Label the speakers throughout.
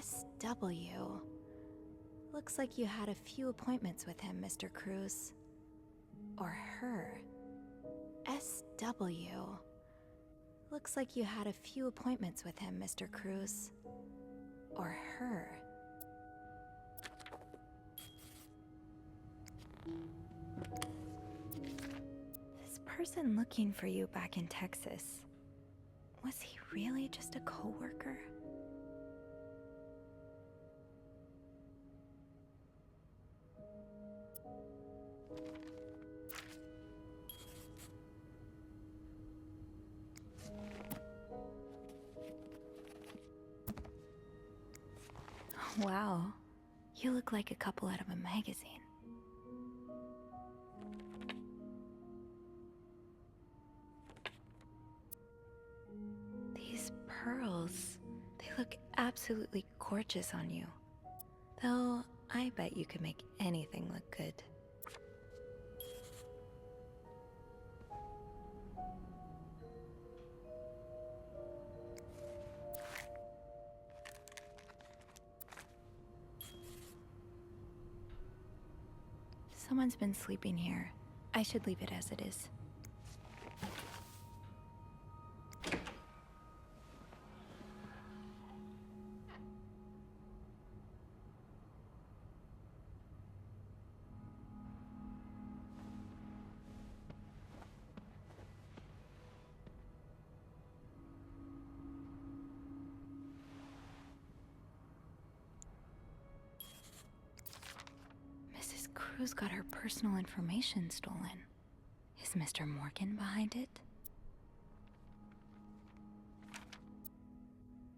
Speaker 1: SW. Looks like you had a few appointments with him, Mr. Cruz. Or her. SW. Looks like you had a few appointments with him, Mr. Cruz. Or her. This person looking for you back in Texas, was he really just a coworker? Wow, you look like a couple out of a magazine. These pearls, they look absolutely gorgeous on you. Though, I bet you could make anything look good. Someone's been sleeping here. I should leave it as it is. Mrs. Cruz got her personal information stolen. Is Mr. Morgan behind it?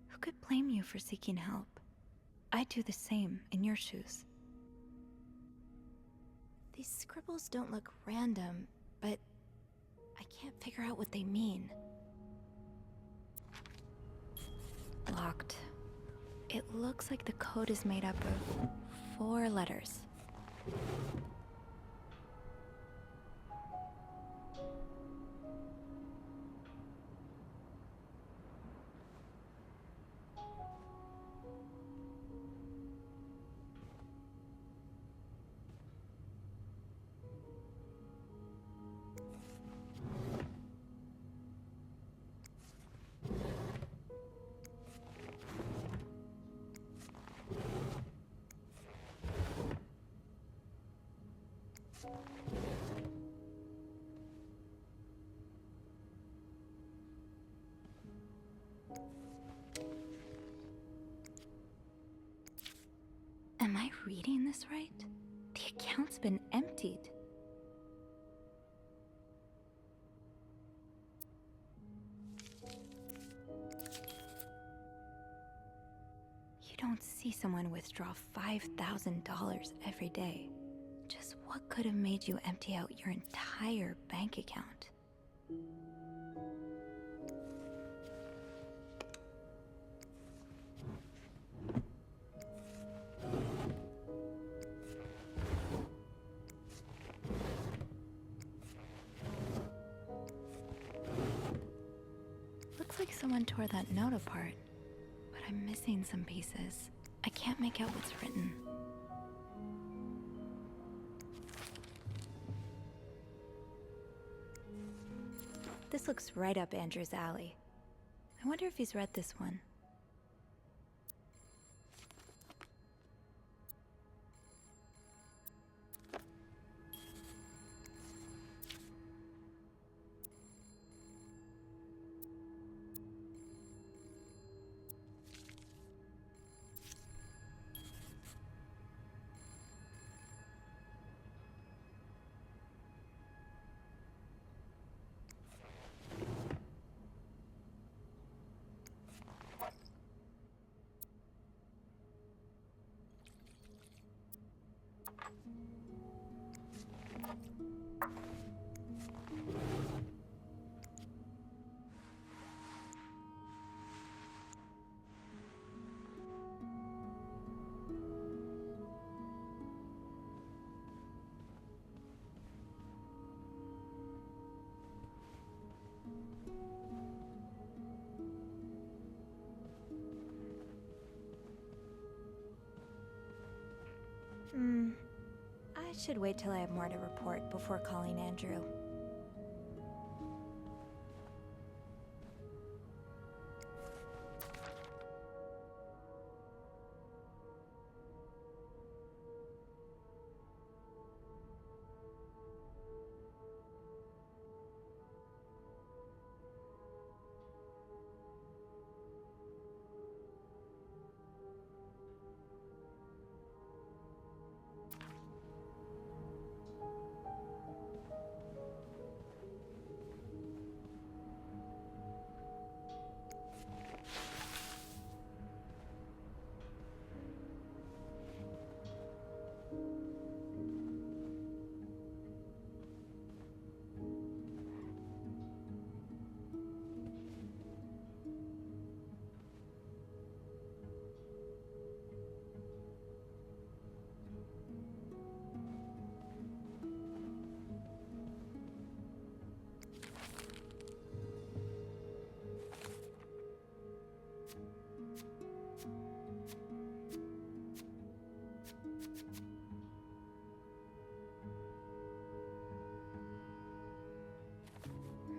Speaker 1: Who could blame you for seeking help? I'd do the same in your shoes. These scribbles don't look random, but I can't figure out what they mean. Locked. It looks like the code is made up of 4 letters. Am I reading this right? The account's been emptied. You don't see someone withdraw $5,000 every day. Just what could have made you empty out your entire bank account? Looks like someone tore that note apart, but I'm missing some pieces. I can't make out what's written. This looks right up Andrew's alley. I wonder if he's read this one. I should wait till I have more to report before calling Andrew.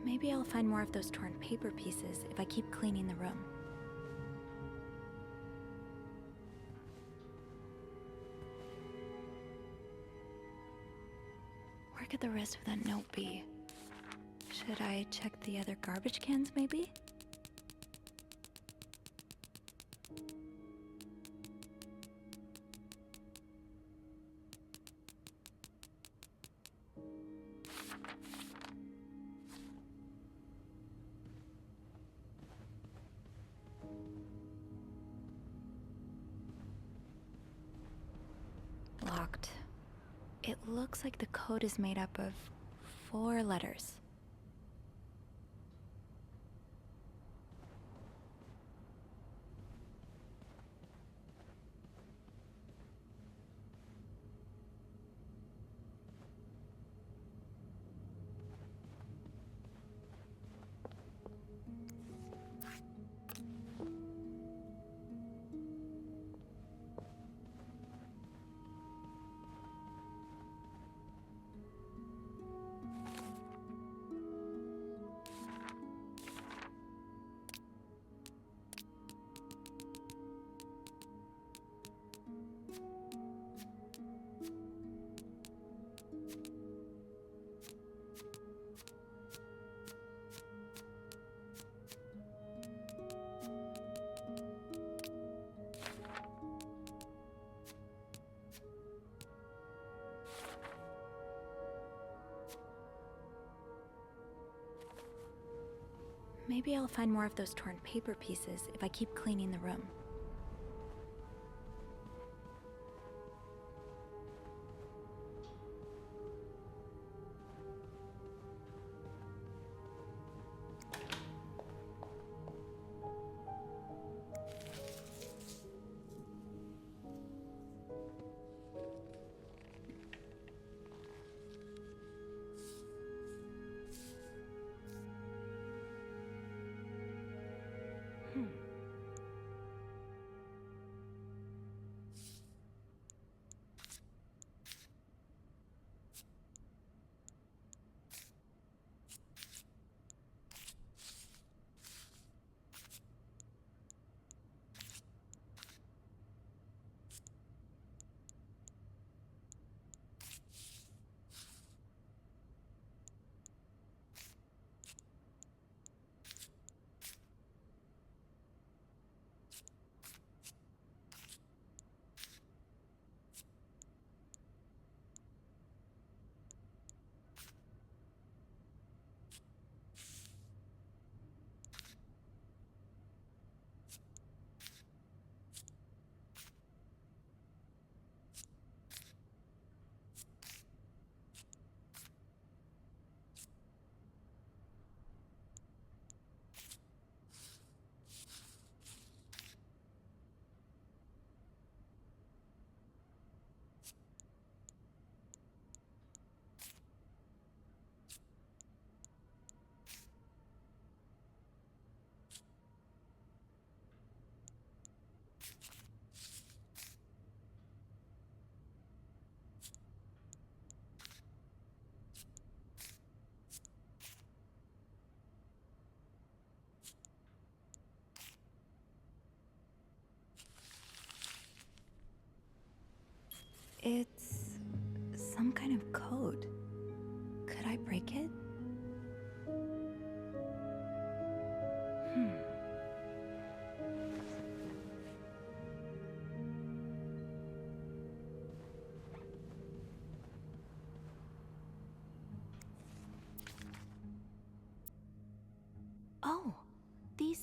Speaker 1: Maybe I'll find more of those torn paper pieces if I keep cleaning the room. Where could the rest of that note be? Should I check the other garbage cans, maybe? Locked. It looks like the code is made up of 4 letters. Maybe I'll find more of those torn paper pieces if I keep cleaning the room.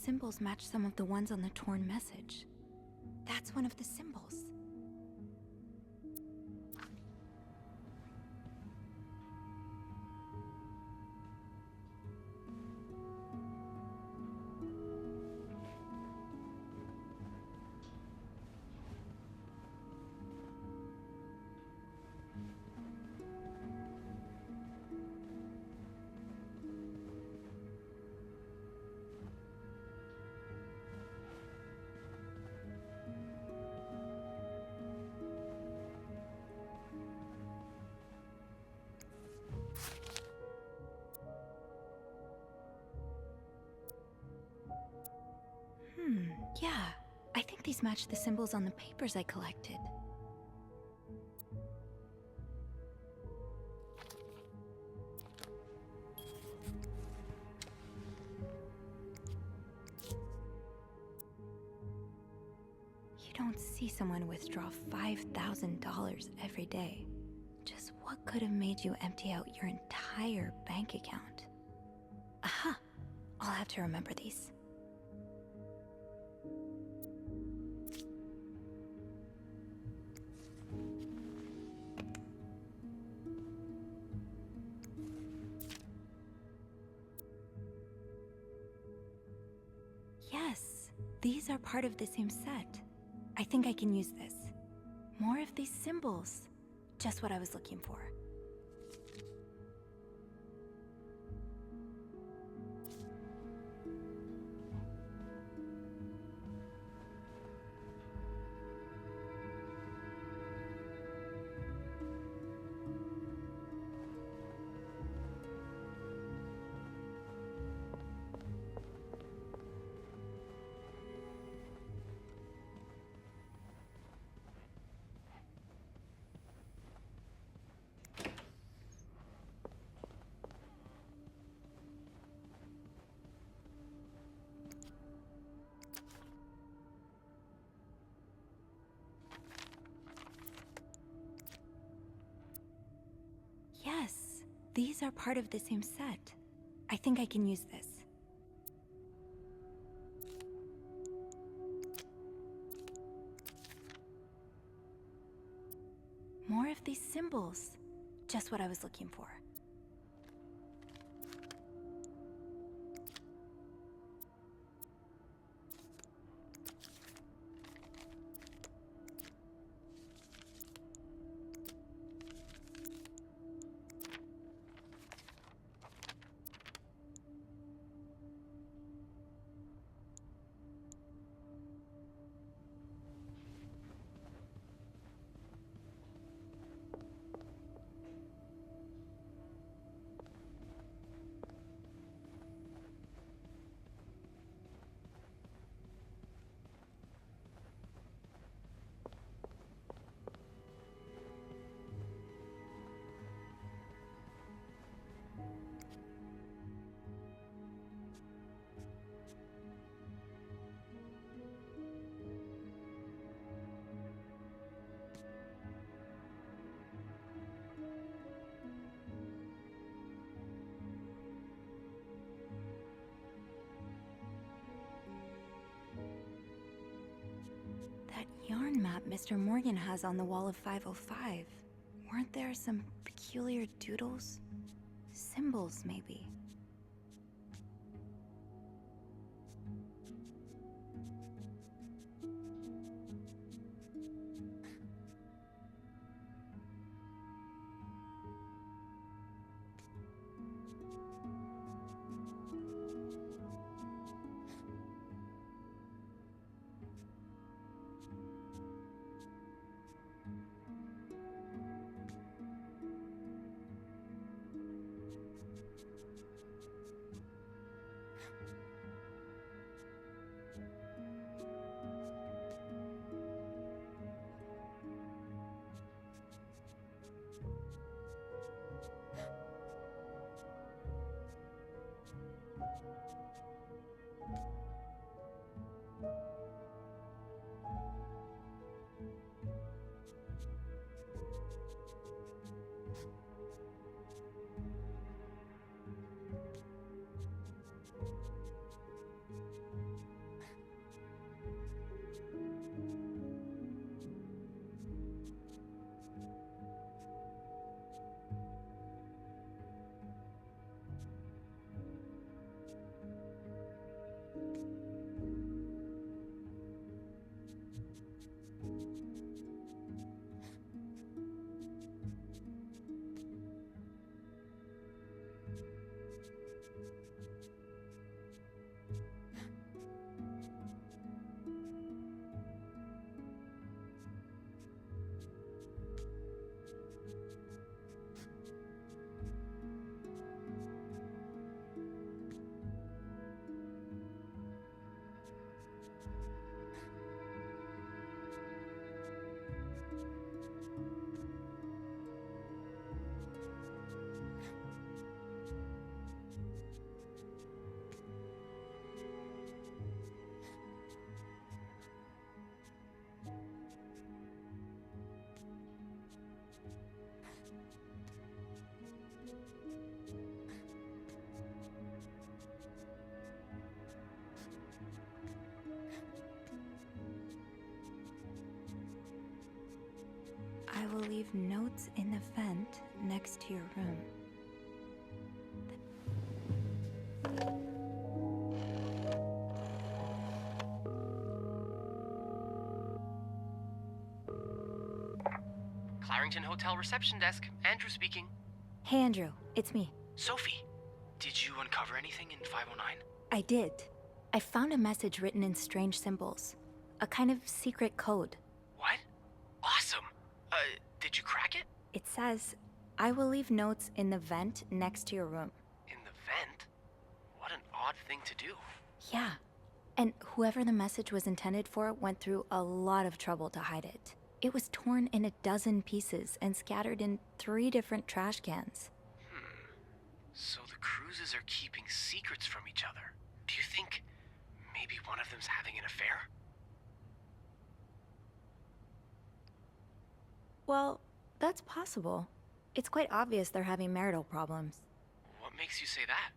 Speaker 1: symbols match some of the ones on the torn message. That's one of the symbols. Yeah. I think these match the symbols on the papers I collected. You don't see someone withdraw $5,000 every day. Just what could have made you empty out your entire bank account? Aha! I'll have to remember these. Yes, these are part of the same set. I think I can use this. More of these symbols. Just what I was looking for. Yes, these are part of the same set. I think I can use this. More of these symbols. Just what I was looking for. That yarn map Mr. Morgan has on the wall of 505. Weren't there some peculiar doodles? Symbols, maybe. leave notes in the vent next to your room.
Speaker 2: Clarington Hotel reception desk. Andrew speaking.
Speaker 1: Hey Andrew, it's me.
Speaker 3: Sophie, did you uncover anything in 509?
Speaker 1: I did. I found a message written in strange symbols. A kind of secret code.
Speaker 3: What? Awesome! Did you crack it?
Speaker 1: It says, I will leave notes in the vent next to your room.
Speaker 2: In the vent? What an odd thing to do.
Speaker 1: Yeah. And whoever the message was intended for went through a lot of trouble to hide it. It was torn in a dozen pieces and scattered in 3 different trash cans.
Speaker 2: So the Cruzes are keeping secrets from each other. Do you think maybe one of them's having an affair?
Speaker 1: Well, that's possible. It's quite obvious they're having marital problems.
Speaker 2: What makes you say that?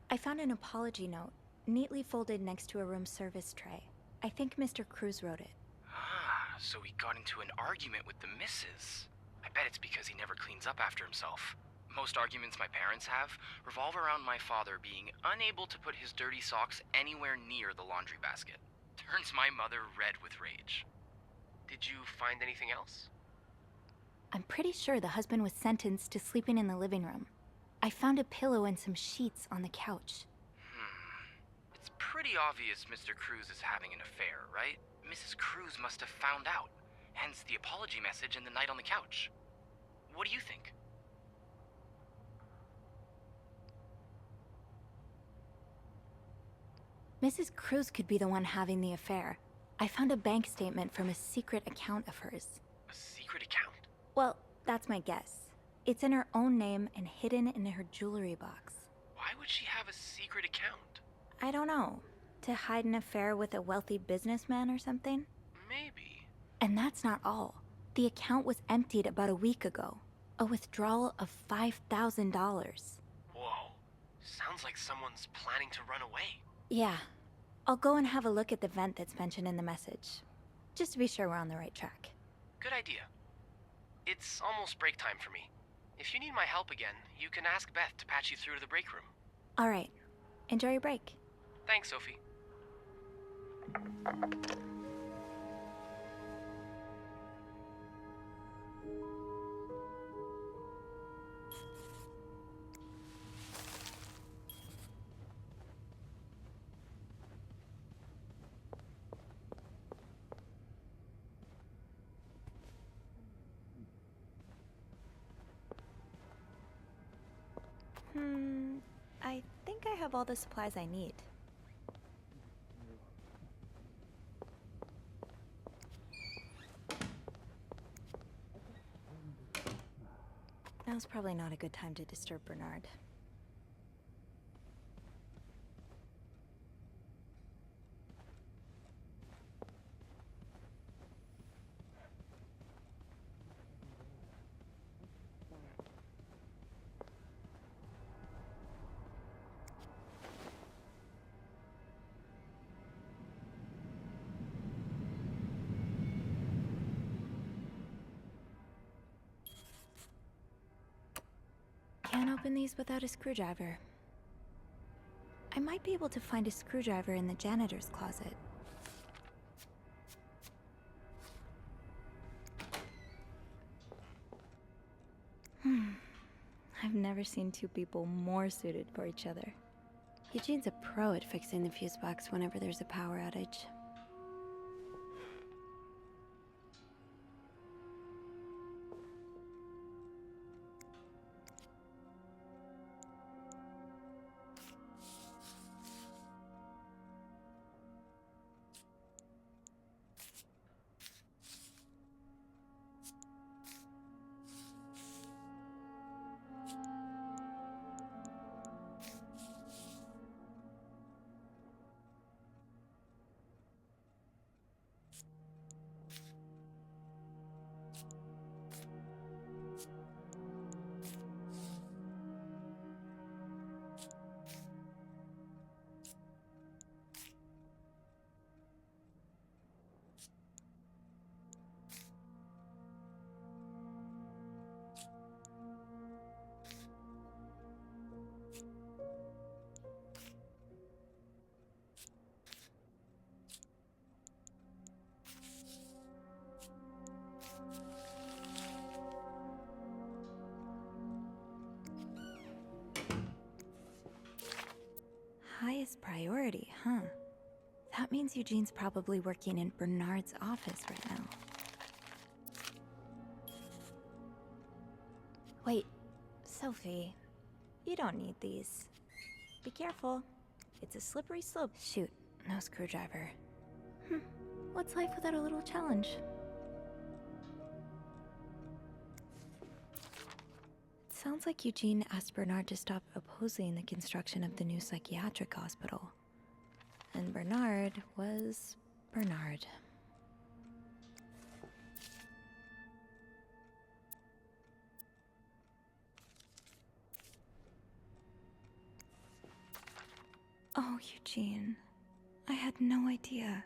Speaker 1: I found an apology note, neatly folded next to a room service tray. I think Mr. Cruz wrote it.
Speaker 3: Ah, so he got into an argument with the missus. I bet it's because he never cleans up after himself. Most arguments my parents have revolve around my father being unable to put his dirty socks anywhere near the laundry basket. Turns my mother red with rage.
Speaker 2: Did you find anything else?
Speaker 1: I'm pretty sure the husband was sentenced to sleeping in the living room. I found a pillow and some sheets on the couch.
Speaker 3: It's pretty obvious Mr. Cruz is having an affair, right? Mrs. Cruz must have found out. Hence the apology message and the night on the couch. What do you think?
Speaker 1: Mrs. Cruz could be the one having the affair. I found a bank statement from a secret account of hers.
Speaker 2: A secret account?
Speaker 1: Well, that's my guess. It's in her own name and hidden in her jewelry box.
Speaker 2: Why would she have a secret account?
Speaker 1: I don't know. To hide an affair with a wealthy businessman or something?
Speaker 2: Maybe.
Speaker 1: And that's not all. The account was emptied about a week ago. A withdrawal of $5,000.
Speaker 2: Whoa. Sounds like someone's planning to run away.
Speaker 1: Yeah. I'll go and have a look at the vent that's mentioned in the message. Just to be sure we're on the right track.
Speaker 2: Good idea. It's almost break time for me. If you need my help again, you can ask Beth to patch you through to the break room.
Speaker 1: All right. Enjoy your break.
Speaker 2: Thanks, Sophie.
Speaker 1: I think I have all the supplies I need. Now's probably not a good time to disturb Bernard. Can't open these without a screwdriver. I might be able to find a screwdriver in the janitor's closet. I've never seen 2 people more suited for each other. Eugene's a pro at fixing the fuse box whenever there's a power outage. Highest priority, huh? That means Eugene's probably working in Bernard's office right now. Wait, Sophie, you don't need these. Be careful. It's a slippery slope. Shoot, no screwdriver. What's life without a little challenge? It sounds like Eugene asked Bernard to stop opposing the construction of the new psychiatric hospital. And Bernard was Bernard. Oh, Eugene. I had no idea.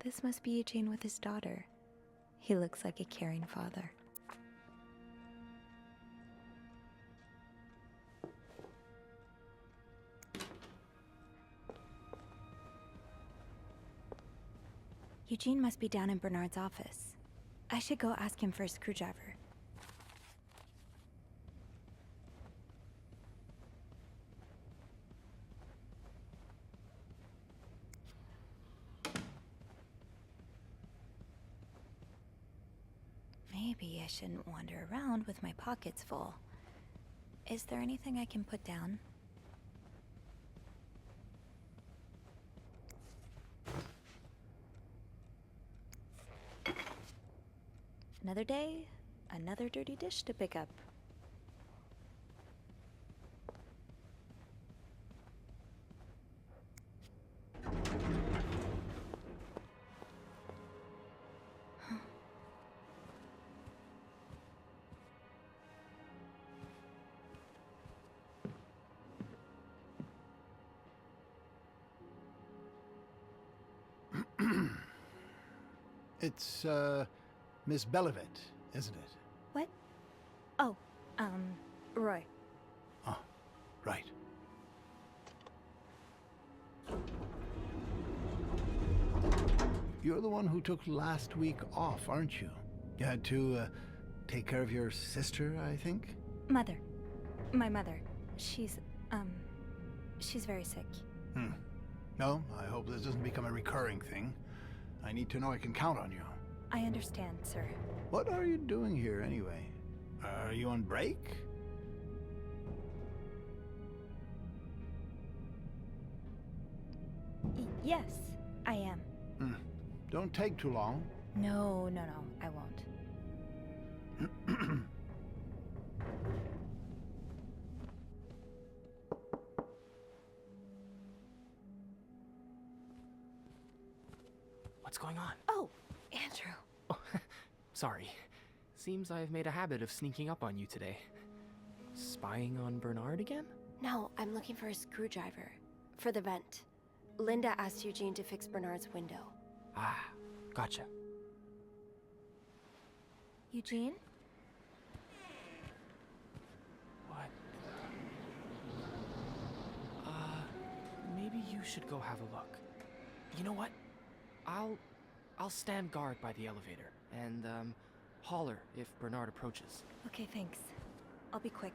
Speaker 1: This must be Eugene with his daughter. He looks like a caring father. Eugene must be down in Bernard's office. I should go ask him for a screwdriver. Maybe I shouldn't wander around with my pockets full. Is there anything I can put down? Another day, another dirty dish to pick up.
Speaker 4: It's, Miss Belivet, isn't it?
Speaker 1: What? Oh, Roy.
Speaker 4: Oh, right. You're the one who took last week off, aren't you? You had to, take care of your sister, I think?
Speaker 1: Mother. My mother. She's very sick.
Speaker 4: No, I hope this doesn't become a recurring thing. I need to know I can count on you.
Speaker 1: I understand, sir.
Speaker 4: What are you doing here, anyway? Are you on break?
Speaker 1: Yes, I am.
Speaker 4: Don't take too long.
Speaker 1: No, I won't.
Speaker 3: What's going on?
Speaker 1: Oh, Andrew.
Speaker 3: Oh, sorry. Seems I've made a habit of sneaking up on you today. Spying on Bernard again?
Speaker 5: No, I'm looking for a screwdriver. For the vent. Linda asked Eugene to fix Bernard's window.
Speaker 3: Ah, gotcha.
Speaker 1: Eugene?
Speaker 3: What? Maybe you should go have a look. You know what? I'll stand guard by the elevator and, holler if Bernard approaches.
Speaker 1: Okay, thanks. I'll be quick.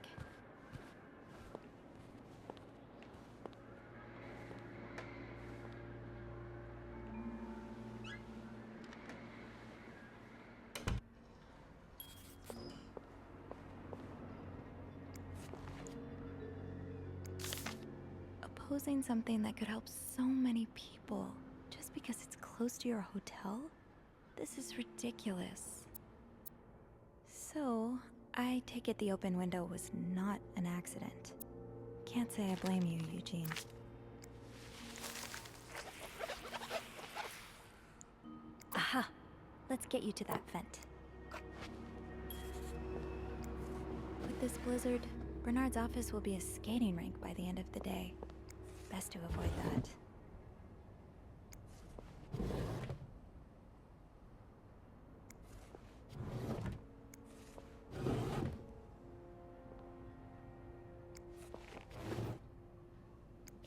Speaker 1: Opposing something that could help so many people just because it's close to your hotel? This is ridiculous. So, I take it the open window was not an accident. Can't say I blame you, Eugene. Aha! Let's get you to that vent. With this blizzard, Bernard's office will be a skating rink by the end of the day. Best to avoid that.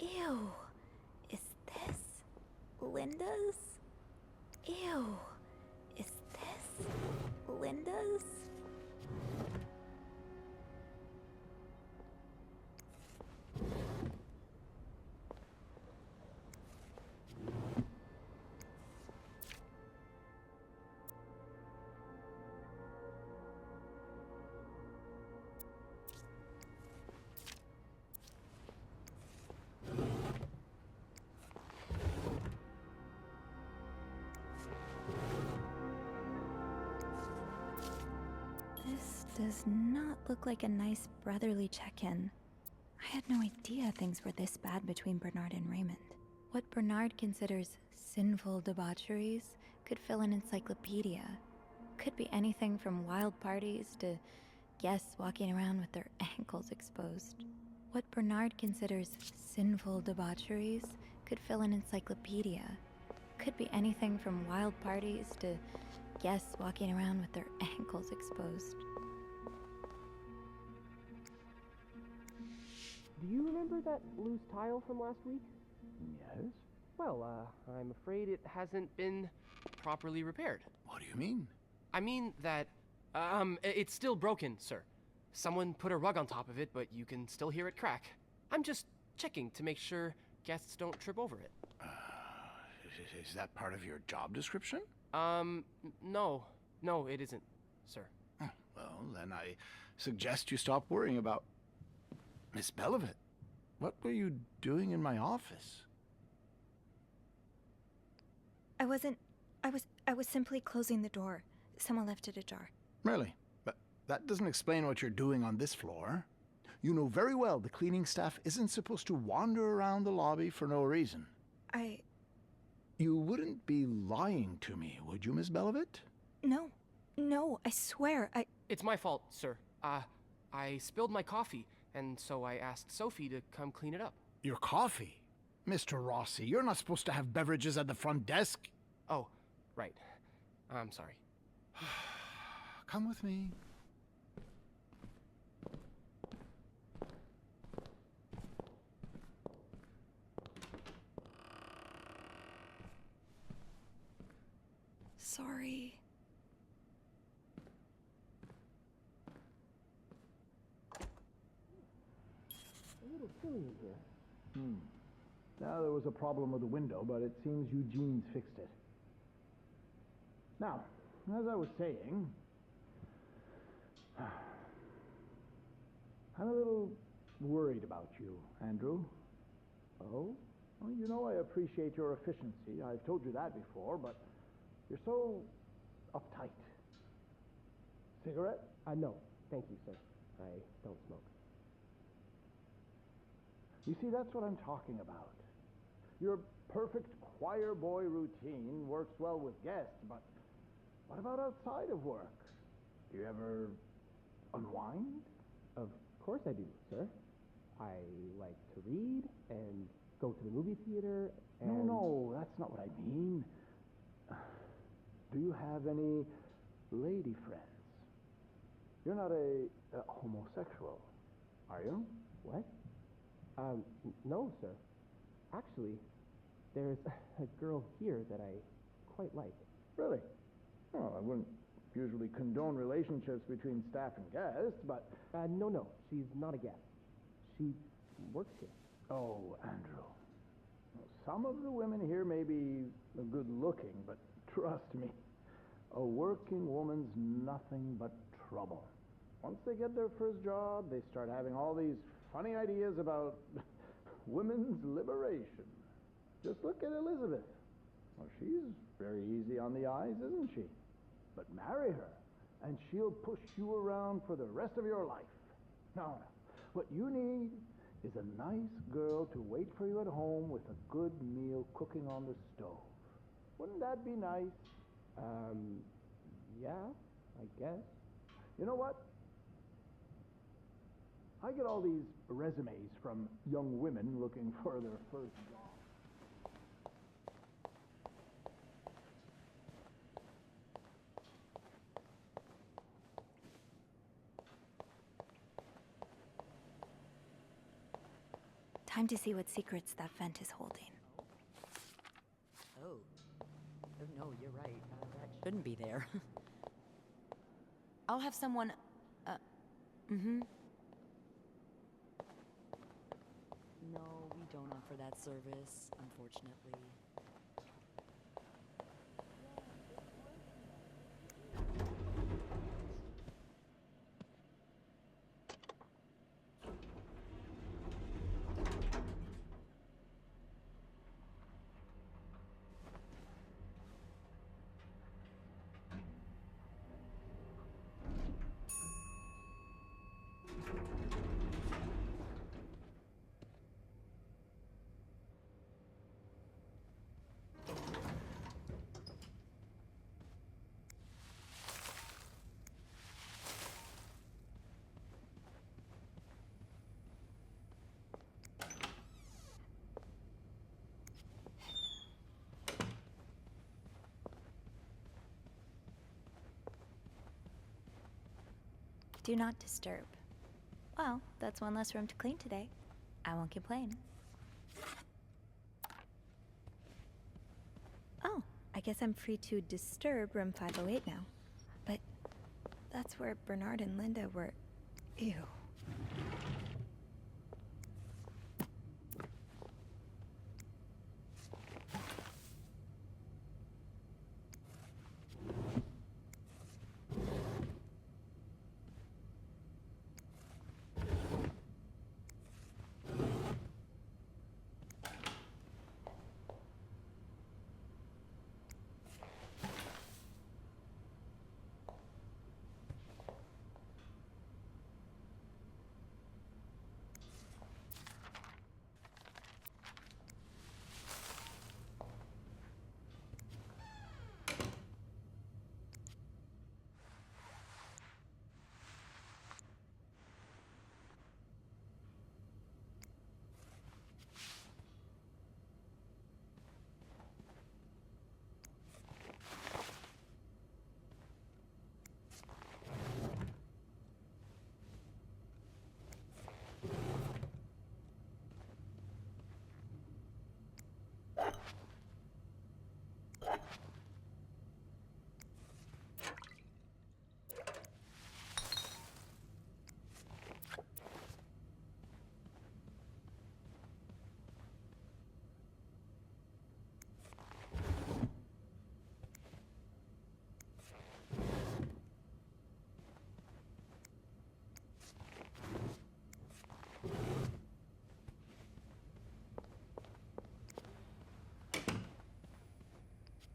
Speaker 1: Ew. Is this Linda's? Ew. So, is this Linda's? This does not look like a nice brotherly check-in. I had no idea things were this bad between Bernard and Raymond. What Bernard considers sinful debaucheries could fill an encyclopedia. Could be anything from wild parties to guests walking around with their ankles exposed. What Bernard considers sinful debaucheries could fill an encyclopedia. Could be anything from wild parties to guests walking around with their ankles exposed.
Speaker 6: Do you remember that loose tile from last week?
Speaker 4: Yes?
Speaker 6: Well, I'm afraid it hasn't been properly repaired.
Speaker 4: What do you mean?
Speaker 6: I mean that, it's still broken, sir. Someone put a rug on top of it, but you can still hear it crack. I'm just checking to make sure guests don't trip over it.
Speaker 4: Is that part of your job description?
Speaker 6: No, it isn't, sir.
Speaker 4: Oh, well, then I suggest you stop worrying about Miss Belivet. What were you doing in my office?
Speaker 1: I was simply closing the door. Someone left it ajar.
Speaker 4: Really? But that doesn't explain what you're doing on this floor. You know very well the cleaning staff isn't supposed to wander around the lobby for no reason. You wouldn't be lying to me, would you, Miss Belivet?
Speaker 1: No, I swear,
Speaker 6: It's my fault, sir. I spilled my coffee, and so I asked Sophie to come clean it up.
Speaker 4: Your coffee? Mr. Rossi, you're not supposed to have beverages at the front desk.
Speaker 6: Oh, right. I'm sorry.
Speaker 4: Come with me.
Speaker 1: sorry.
Speaker 6: A little chilly in here.
Speaker 4: Now, there was a problem with the window, but it seems Eugene's fixed it. Now, as I was saying, I'm a little worried about you, Andrew. Oh? Well, you know I appreciate your efficiency. I've told you that before, but you're so uptight. Cigarette?
Speaker 6: No, thank you, sir. I don't smoke.
Speaker 4: You see, that's what I'm talking about. Your perfect choir boy routine works well with guests, but what about outside of work? Do you ever unwind?
Speaker 6: Of course I do, sir. I like to read and go to the movie theater and...
Speaker 4: No, that's not what I mean. Do you have any lady friends? You're not a homosexual, are you?
Speaker 6: What? No, sir. Actually, there's a girl here that I quite like.
Speaker 4: Really? Well, I wouldn't usually condone relationships between staff and guests, but...
Speaker 6: No, she's not a guest. She works here.
Speaker 4: Oh, Andrew. Some of the women here may be good looking, but trust me, a working woman's nothing but trouble. Once they get their first job, they start having all these funny ideas about women's liberation. Just look at Elizabeth. Well, she's very easy on the eyes, isn't she? But marry her, and she'll push you around for the rest of your life. No. What you need is a nice girl to wait for you at home with a good meal cooking on the stove. Wouldn't that be nice?
Speaker 6: Yeah, I guess.
Speaker 4: You know what? I get all these resumes from young women looking for their first job.
Speaker 1: Time to see what secrets that vent is holding.
Speaker 7: Oh, I've no, you're right. That shouldn't be there.
Speaker 1: I'll have someone. Mm-hmm.
Speaker 7: No, we don't offer that service, unfortunately.
Speaker 1: Do not disturb. Well, that's one less room to clean today. I won't complain. Oh, I guess I'm free to disturb room 508 now. But that's where Bernard and Linda were. Ew.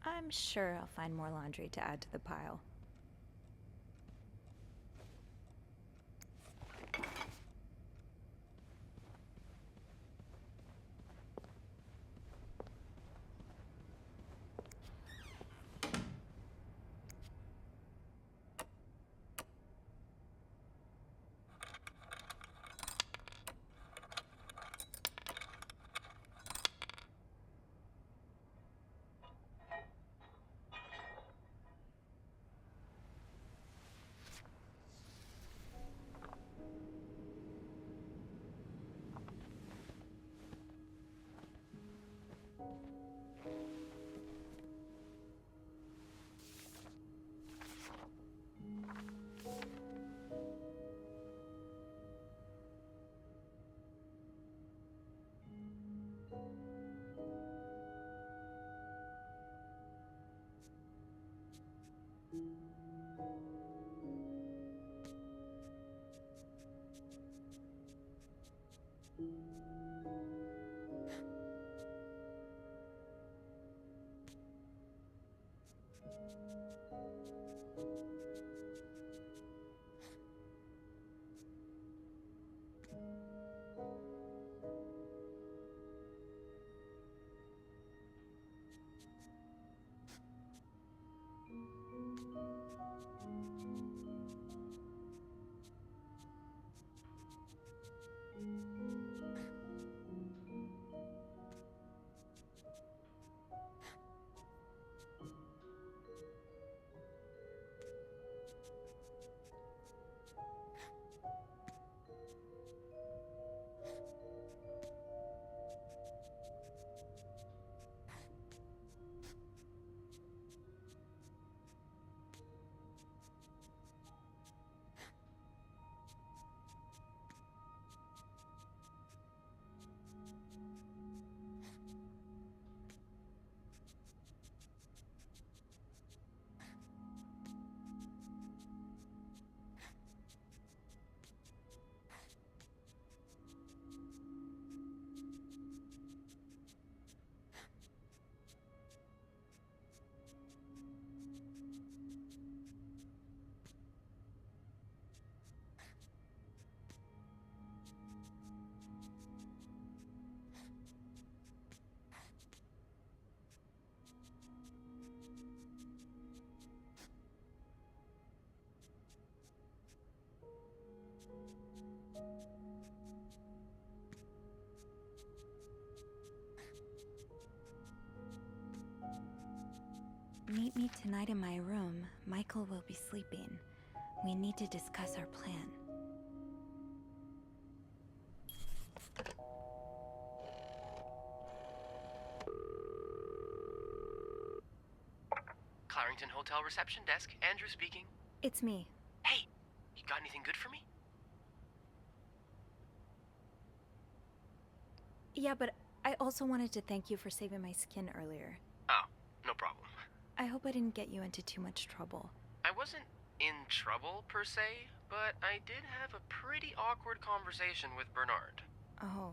Speaker 1: I'm sure I'll find more laundry to add to the pile. Meet me tonight in my room. Michael will be sleeping. We need to discuss our plan.
Speaker 2: Clarington Hotel reception desk. Andrew speaking.
Speaker 1: It's me.
Speaker 2: Hey, you got anything good for me?
Speaker 1: Yeah, but I also wanted to thank you for saving my skin earlier.
Speaker 2: Oh, no problem.
Speaker 1: I hope I didn't get you into too much trouble.
Speaker 2: I wasn't in trouble, per se, but I did have a pretty awkward conversation with Bernard.
Speaker 1: Oh,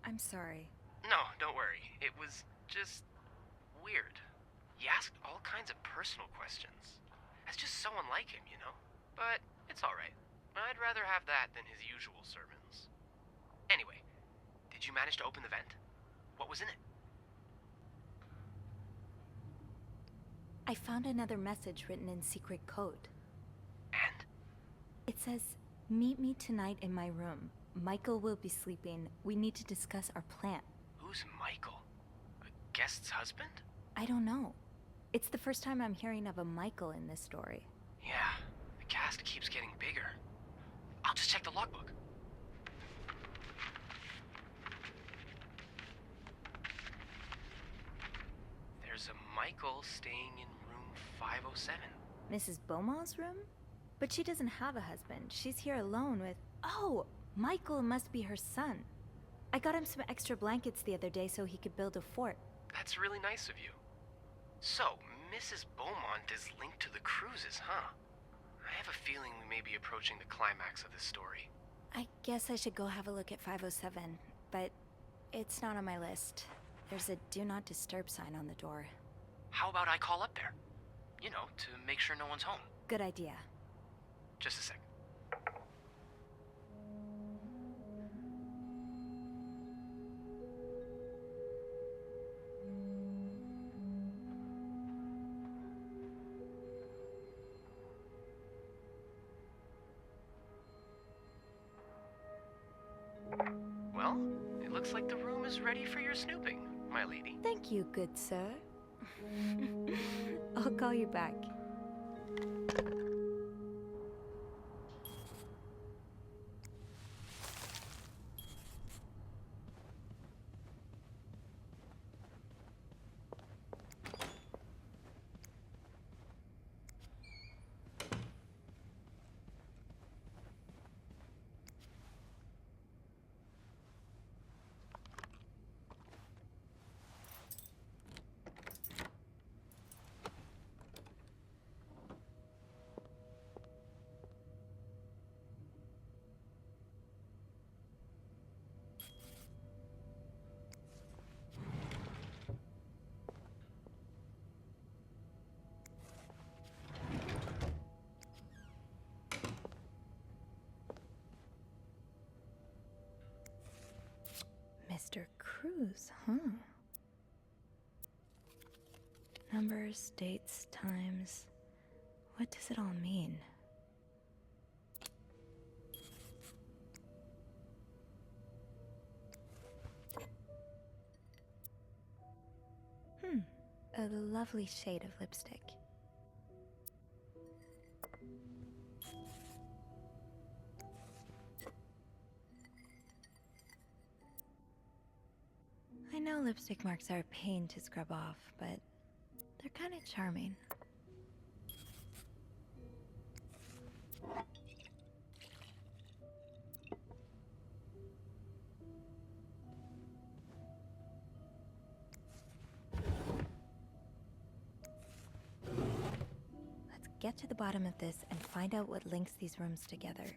Speaker 1: I'm sorry.
Speaker 2: No, don't worry. It was just weird. He asked all kinds of personal questions. That's just so unlike him, you know? But it's alright. I'd rather have that than his usual sermons. Anyway, did you manage to open the vent? What was in it?
Speaker 1: I found another message written in secret code.
Speaker 2: And?
Speaker 1: It says, meet me tonight in my room. Michael will be sleeping. We need to discuss our plan.
Speaker 2: Who's Michael? A guest's husband?
Speaker 1: I don't know. It's the first time I'm hearing of a Michael in this story.
Speaker 2: Yeah, the cast keeps getting bigger. I'll just check the logbook. There's a Michael staying in room 507.
Speaker 1: Mrs. Beaumont's room? But she doesn't have a husband. She's here alone with... Oh! Michael must be her son. I got him some extra blankets the other day so he could build a fort.
Speaker 2: That's really nice of you. So, Mrs. Beaumont is linked to the cruises, huh? I have a feeling we may be approaching the climax of this story.
Speaker 1: I guess I should go have a look at 507, but it's not on my list. There's a do not disturb sign on the door.
Speaker 2: How about I call up there? You know, to make sure no one's home.
Speaker 1: Good idea.
Speaker 2: Just a sec. Well, it looks like the room is ready for your snooping, my lady.
Speaker 1: Thank you, good sir. I'll call you back. Mr. Cruz, huh? Numbers, dates, times. What does it all mean? A lovely shade of lipstick. I know lipstick marks are a pain to scrub off, but they're kind of charming. Let's get to the bottom of this and find out what links these rooms together.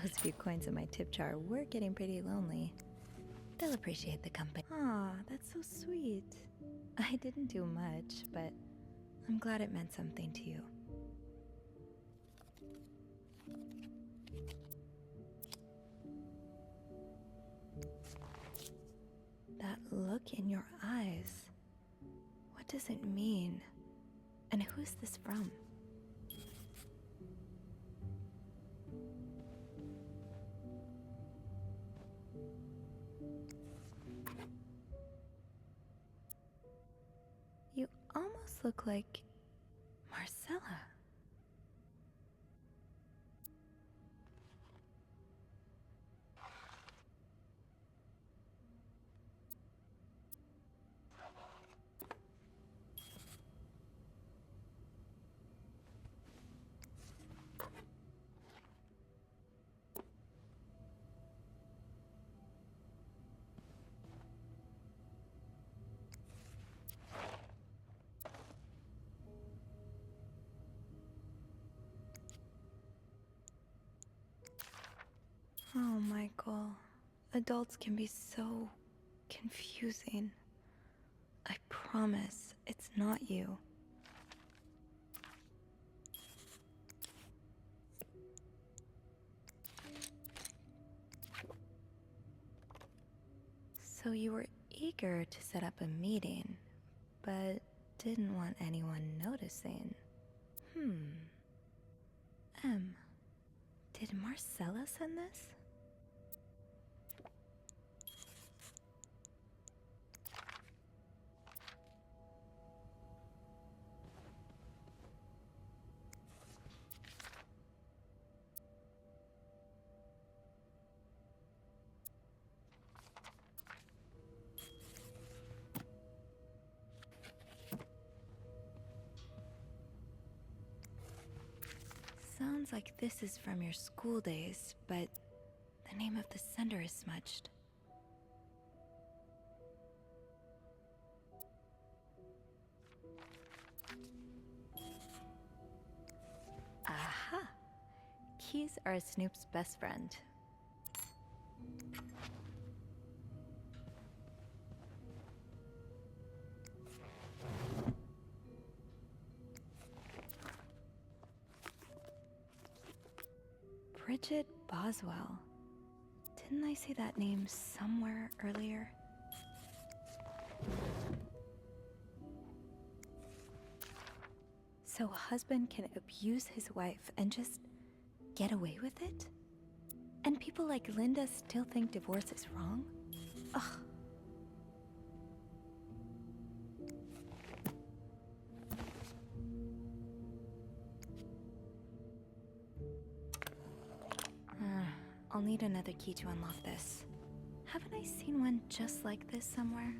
Speaker 1: Those few coins in my tip jar were getting pretty lonely. They'll appreciate the company. Aw, that's so sweet. I didn't do much, but I'm glad it meant something to you. That look in your eyes. What does it mean? And who's this from? You almost look like Marcella. Oh, Michael. Adults can be so confusing. I promise it's not you. So you were eager to set up a meeting, but didn't want anyone noticing. Did Marcella send this? Sounds like this is from your school days, but the name of the sender is smudged. Aha! Keys are Snoop's best friend. Bridget Boswell. Didn't I see that name somewhere earlier? So a husband can abuse his wife and just get away with it? And people like Linda still think divorce is wrong? Ugh. I'll need another key to unlock this. Haven't I seen one just like this somewhere?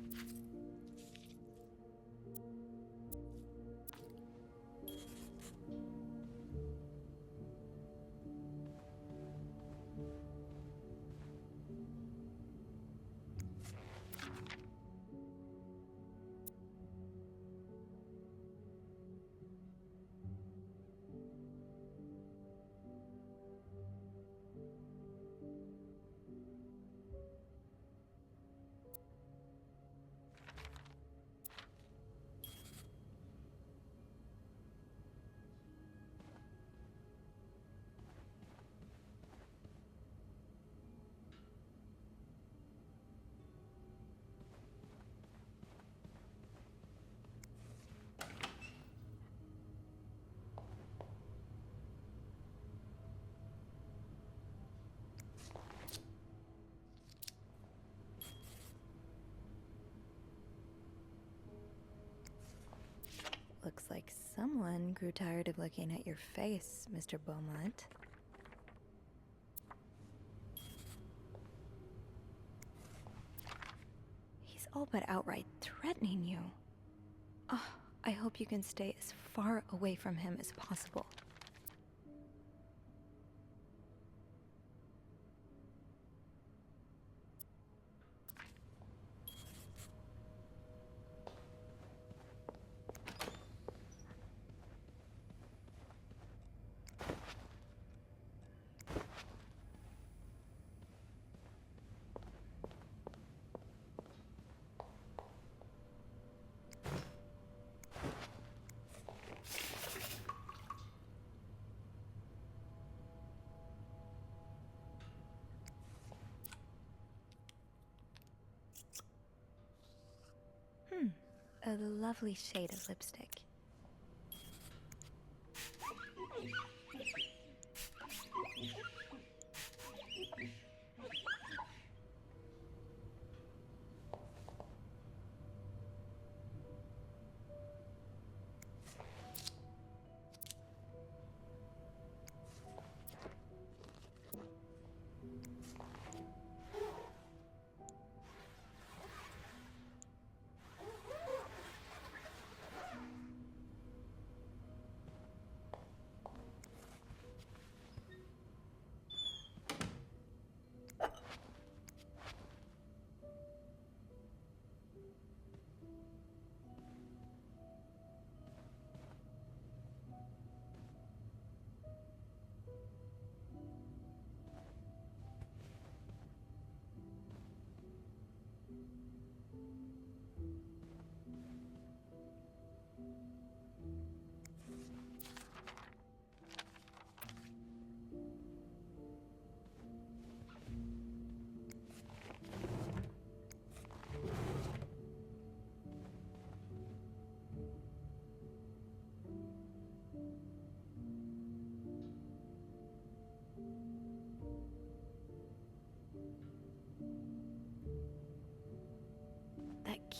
Speaker 1: Looks like someone grew tired of looking at your face, Mr. Beaumont. He's all but outright threatening you. Oh, I hope you can stay as far away from him as possible. A lovely shade of lipstick.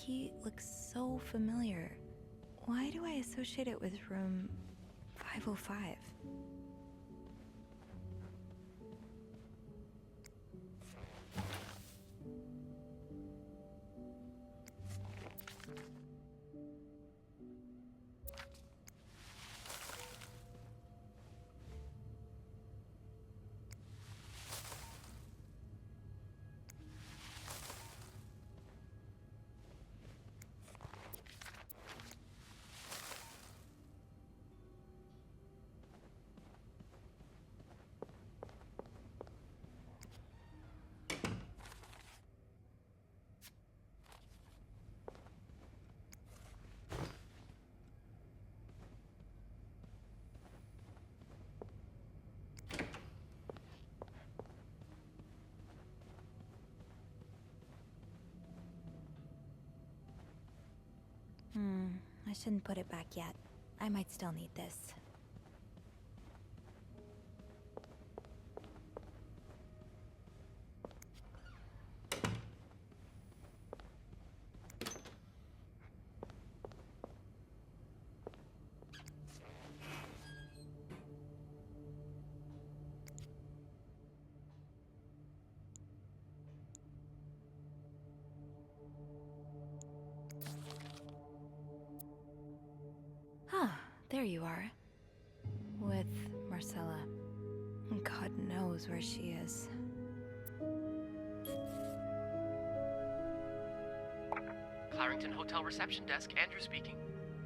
Speaker 1: key looks so familiar. Why do I associate it with room 505? I shouldn't put it back yet. I might still need this. Ah, there you are. With Marcella. God knows where she is.
Speaker 2: Clarington Hotel reception desk, Andrew speaking.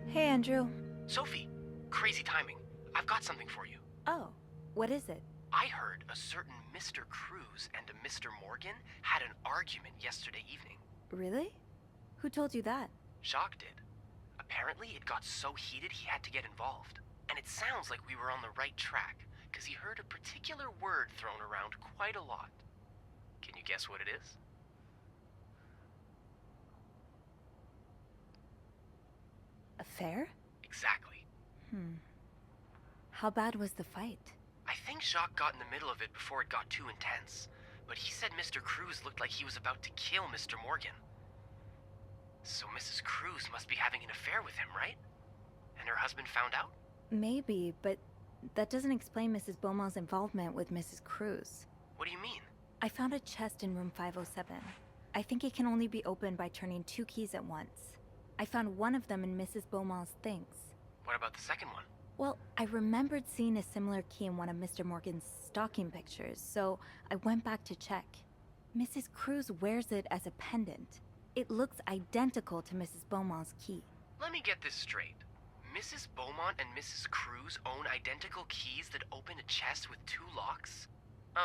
Speaker 1: Hey, Andrew.
Speaker 2: Sophie, crazy timing. I've got something for you.
Speaker 1: Oh, what is it?
Speaker 2: I heard a certain Mr. Cruz and a Mr. Morgan had an argument yesterday evening.
Speaker 1: Really? Who told you that?
Speaker 2: Jacques did. Apparently, it got so heated he had to get involved. And it sounds like we were on the right track, because he heard a particular word thrown around quite a lot. Can you guess what it is?
Speaker 1: Affair?
Speaker 2: Exactly.
Speaker 1: How bad was the fight?
Speaker 2: I think Jacques got in the middle of it before it got too intense, but he said Mr. Cruz looked like he was about to kill Mr. Morgan. So Mrs. Cruz must be having an affair with him, right? And her husband found out?
Speaker 1: Maybe, but that doesn't explain Mrs. Beaumont's involvement with Mrs. Cruz.
Speaker 2: What do you mean?
Speaker 1: I found a chest in room 507. I think it can only be opened by turning 2 keys at once. I found one of them in Mrs. Beaumont's things.
Speaker 2: What about the second one?
Speaker 1: Well, I remembered seeing a similar key in one of Mr. Morgan's stocking pictures, so I went back to check. Mrs. Cruz wears it as a pendant. It looks identical to Mrs. Beaumont's key.
Speaker 2: Let me get this straight. Mrs. Beaumont and Mrs. Cruz own identical keys that open a chest with 2 locks?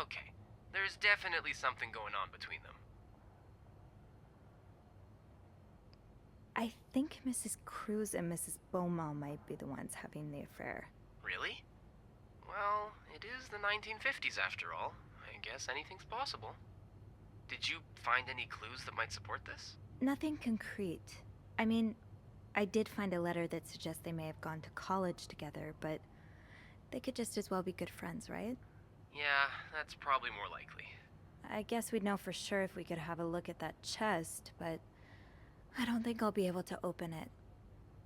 Speaker 2: Okay, there's definitely something going on between them.
Speaker 1: I think Mrs. Cruz and Mrs. Beaumont might be the ones having the affair.
Speaker 2: Really? Well, it is the 1950s after all. I guess anything's possible. Did you find any clues that might support this?
Speaker 1: Nothing concrete. I mean, I did find a letter that suggests they may have gone to college together, but they could just as well be good friends, right?
Speaker 2: Yeah, that's probably more likely.
Speaker 1: I guess we'd know for sure if we could have a look at that chest, but I don't think I'll be able to open it.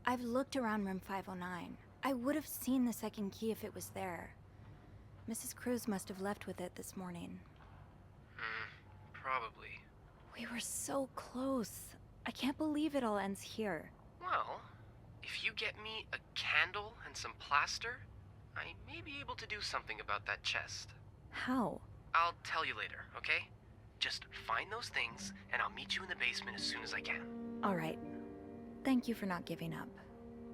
Speaker 1: I've looked around room 509. I would have seen the second key if it was there. Mrs. Cruz must have left with it this morning.
Speaker 2: Probably.
Speaker 1: We were so close. I can't believe it all ends here.
Speaker 2: Well, if you get me a candle and some plaster, I may be able to do something about that chest.
Speaker 1: How?
Speaker 2: I'll tell you later, okay? Just find those things, and I'll meet you in the basement as soon as I can.
Speaker 1: All right. Thank you for not giving up.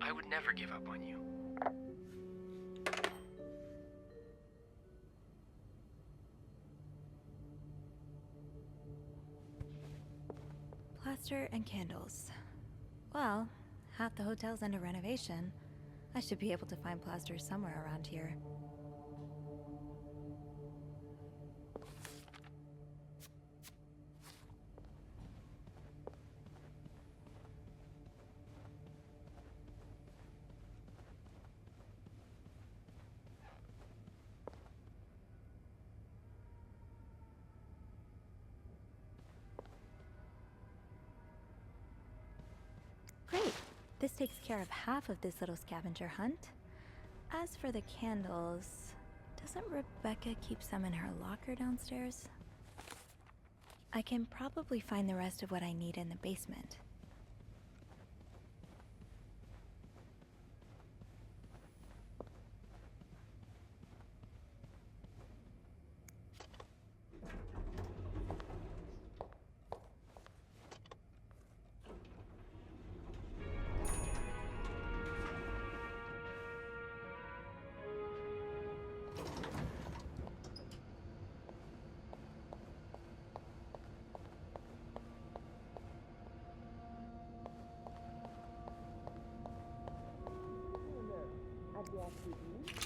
Speaker 2: I would never give up on you.
Speaker 1: Plaster and candles. Well, half the hotel's under renovation. I should be able to find plaster somewhere around here. This takes care of half of this little scavenger hunt. As for the candles, doesn't Rebecca keep some in her locker downstairs? I can probably find the rest of what I need in the basement.
Speaker 8: At the SPB,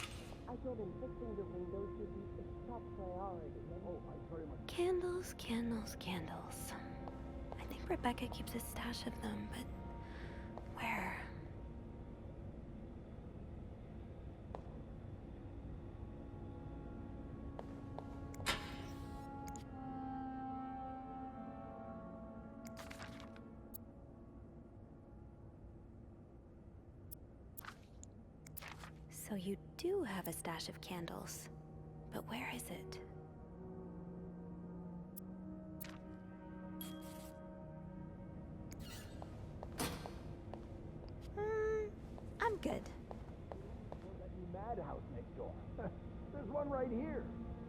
Speaker 8: I told him fixing the windows should be a top priority.
Speaker 4: Oh, I very much.
Speaker 1: Candles, candles, candles. I think Rebecca keeps a stash of them, but where? So you do have a stash of candles, but where is it? I'm good.
Speaker 4: That new madhouse next door. There's one right here.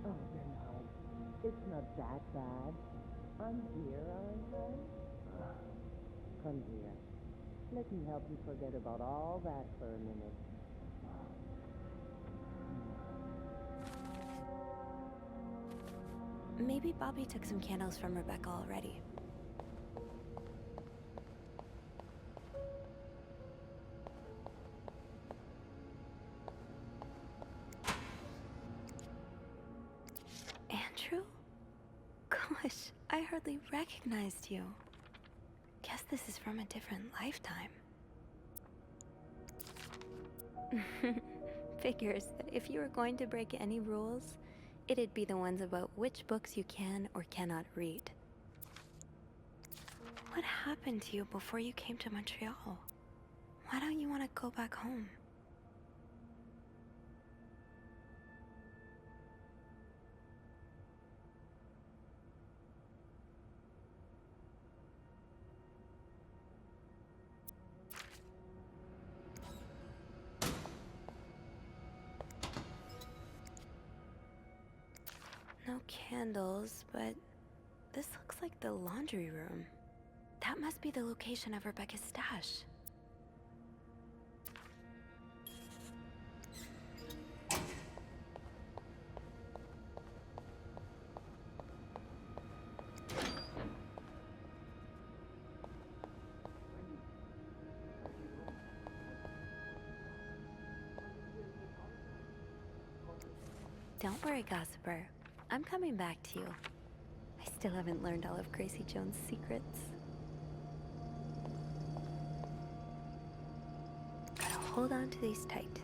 Speaker 8: Oh, Bernard, it's not that bad. I'm here, aren't I? Come here. Let me help you forget about all that for a minute.
Speaker 1: Maybe Bobby took some candles from Rebecca already. Andrew? Gosh, I hardly recognized you. Guess this is from a different lifetime. Figures that if you were going to break any rules, it'd be the ones about which books you can or cannot read. What happened to you before you came to Montreal? Why don't you want to go back home? No candles, but this looks like the laundry room. That must be the location of Rebecca's stash. Don't worry, Gossiper. I'm coming back to you. I still haven't learned all of Gracie Jones' secrets. Gotta hold on to these tight.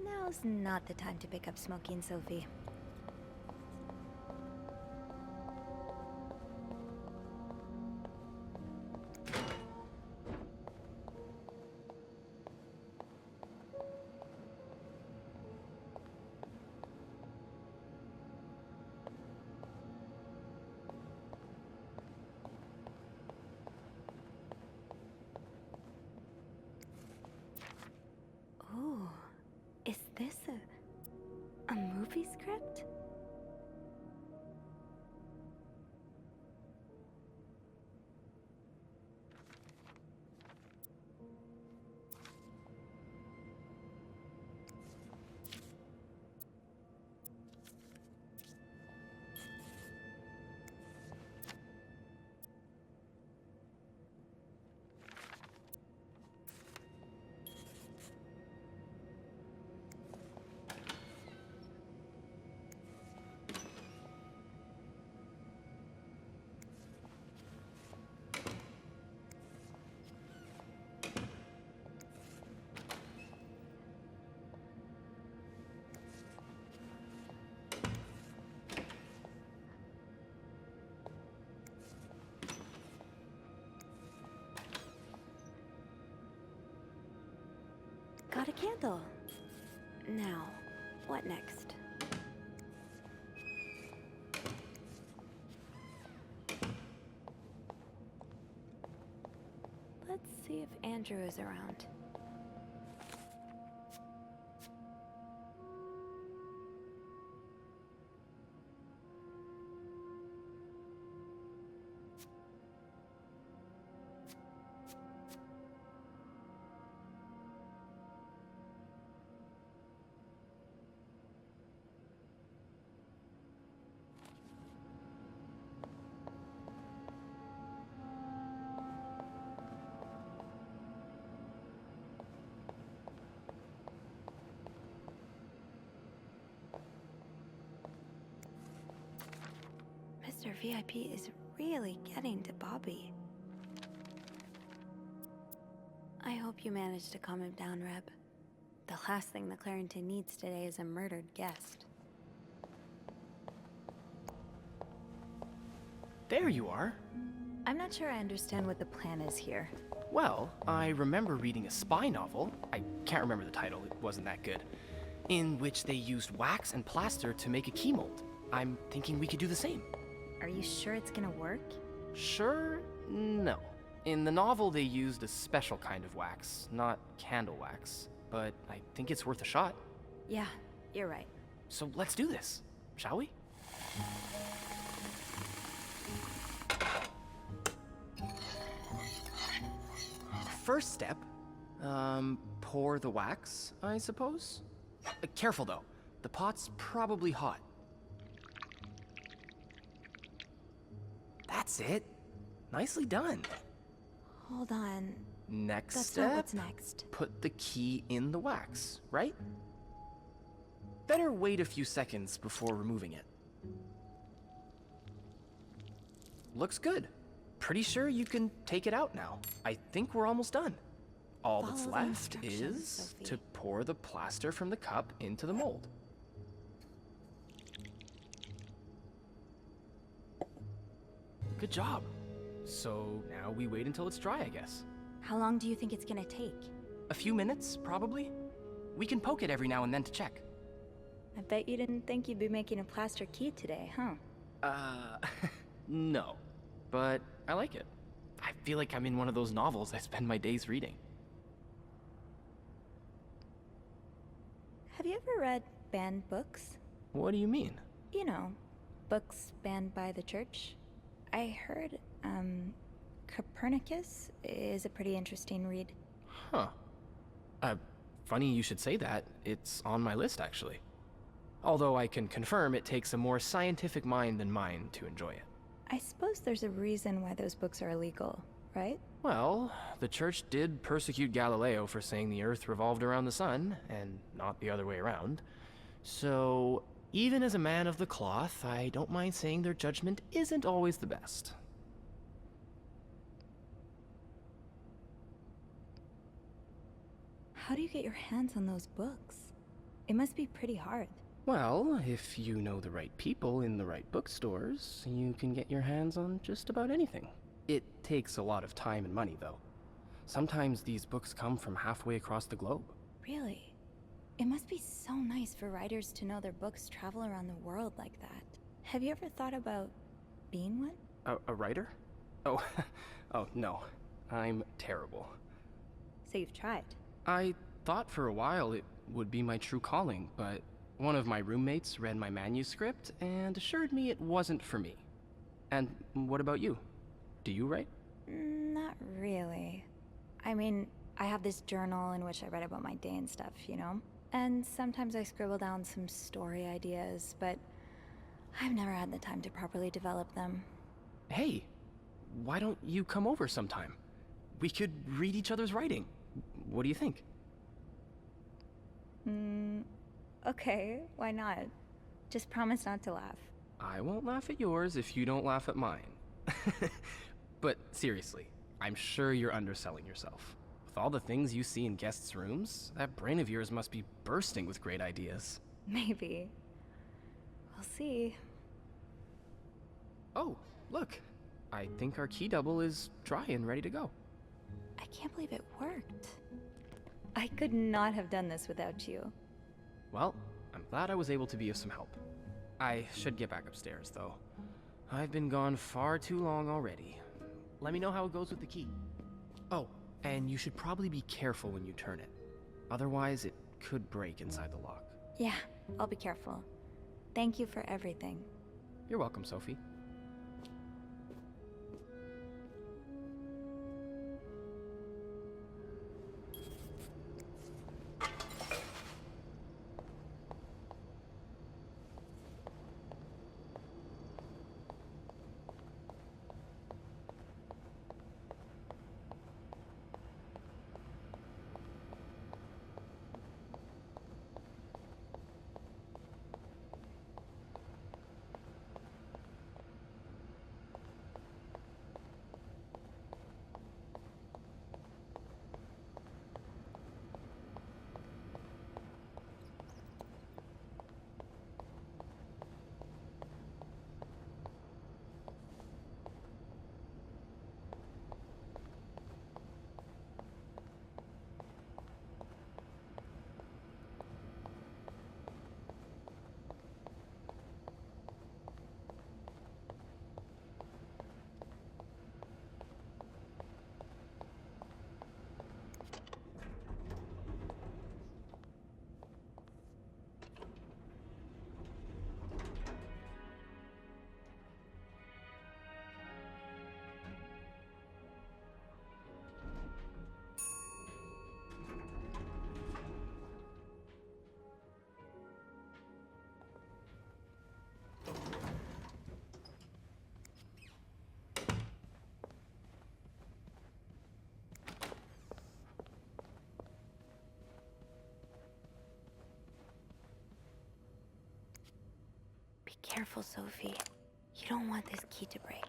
Speaker 1: Now's not the time to pick up smoking, Sophie.
Speaker 5: Got a candle. Now, what next? Let's see if Andrew is around. Mr. VIP is really getting to Bobby. I hope you managed to calm him down, Reb. The last thing the Clarington needs today is a murdered guest.
Speaker 6: There you are.
Speaker 1: I'm not sure I understand what the plan is here.
Speaker 6: Well, I remember reading a spy novel, I can't remember the title, it wasn't that good, in which they used wax and plaster to make a key mold. I'm thinking we could do the same.
Speaker 1: Are you sure it's gonna work?
Speaker 6: Sure? No. In the novel, they used a special kind of wax, not candle wax. But I think it's worth a shot.
Speaker 1: Yeah, you're right.
Speaker 6: So let's do this, shall we? First step, pour the wax, I suppose? Careful though, the pot's probably hot. That's it. Nicely done.
Speaker 1: Hold on.
Speaker 6: Next
Speaker 1: That's
Speaker 6: step,
Speaker 1: not what's next.
Speaker 6: put the key in the wax, right? Better wait a few seconds before removing it. Looks good. Pretty sure you can take it out now. I think we're almost done. All that's
Speaker 1: Follow the
Speaker 6: left
Speaker 1: instructions,
Speaker 6: is
Speaker 1: Sophie.
Speaker 6: to pour the plaster from the cup into the mold. Good job. So now we wait until it's dry, I guess.
Speaker 1: How long do you think it's gonna take?
Speaker 6: A few minutes, probably. We can poke it every now and then to check.
Speaker 1: I bet you didn't think you'd be making a plaster key today, huh?
Speaker 6: No. But I like it. I feel like I'm in one of those novels I spend my days reading.
Speaker 1: Have you ever read banned books?
Speaker 6: What do you mean?
Speaker 1: You know, books banned by the church. I heard, Copernicus is a pretty interesting read.
Speaker 6: Huh. Funny you should say that. It's on my list, actually. Although I can confirm it takes a more scientific mind than mine to enjoy it.
Speaker 1: I suppose there's a reason why those books are illegal, right?
Speaker 6: Well, the church did persecute Galileo for saying the Earth revolved around the sun, and not the other way around. So, even as a man of the cloth, I don't mind saying their judgment isn't always the best.
Speaker 1: How do you get your hands on those books? It must be pretty hard.
Speaker 6: Well, if you know the right people in the right bookstores, you can get your hands on just about anything. It takes a lot of time and money, though. Sometimes these books come from halfway across the globe.
Speaker 1: Really? It must be so nice for writers to know their books travel around the world like that. Have you ever thought about being one?
Speaker 6: A writer? Oh, oh no. I'm terrible.
Speaker 1: So you've tried.
Speaker 6: I thought for a while it would be my true calling, but one of my roommates read my manuscript and assured me it wasn't for me. And what about you? Do you write?
Speaker 1: Not really. I mean, I have this journal in which I write about my day and stuff, you know? And sometimes I scribble down some story ideas, but I've never had the time to properly develop them.
Speaker 6: Hey, why don't you come over sometime? We could read each other's writing. What do you think?
Speaker 1: Okay, why not? Just promise not to laugh.
Speaker 6: I won't laugh at yours if you don't laugh at mine. But seriously, I'm sure you're underselling yourself. With all the things you see in guests' rooms, that brain of yours must be bursting with great ideas.
Speaker 1: Maybe. We'll see.
Speaker 6: Oh, look. I think our key double is dry and ready to go.
Speaker 1: I can't believe it worked. I could not have done this without you.
Speaker 6: Well, I'm glad I was able to be of some help. I should get back upstairs, though. I've been gone far too long already. Let me know how it goes with the key. Oh, and you should probably be careful when you turn it. Otherwise, it could break inside the lock.
Speaker 1: Yeah, I'll be careful. Thank you for everything.
Speaker 6: You're welcome, Sophie.
Speaker 1: Be careful, Sophie. You don't want this key to break.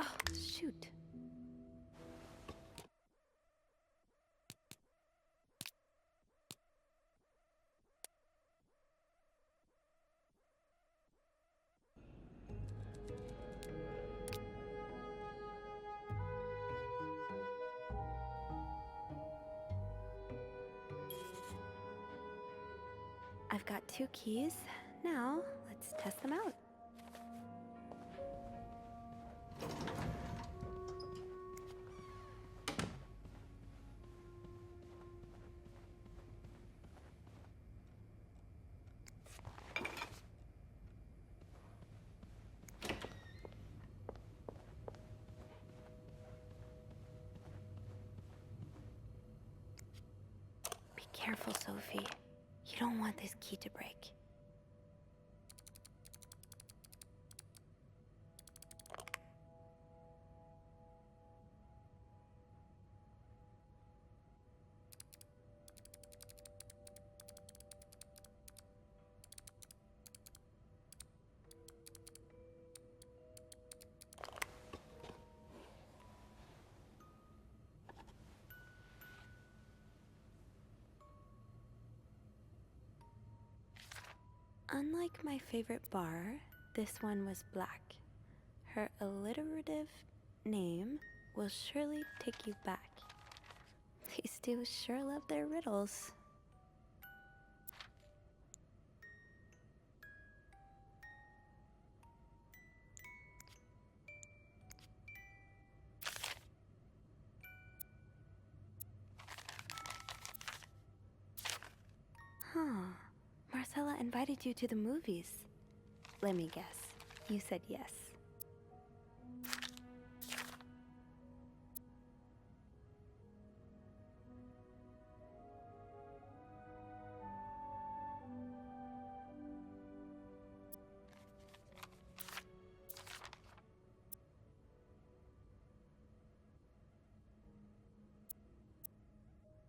Speaker 1: Oh, shoot. I've got 2 keys. Now, let's test them out. Be careful, Sophie. You don't want this key to break. Unlike my favorite bar, this one was black. Her alliterative name will surely take you back. These two sure love their riddles.
Speaker 5: Huh. Marcella invited you to the movies. Let me guess. You said yes.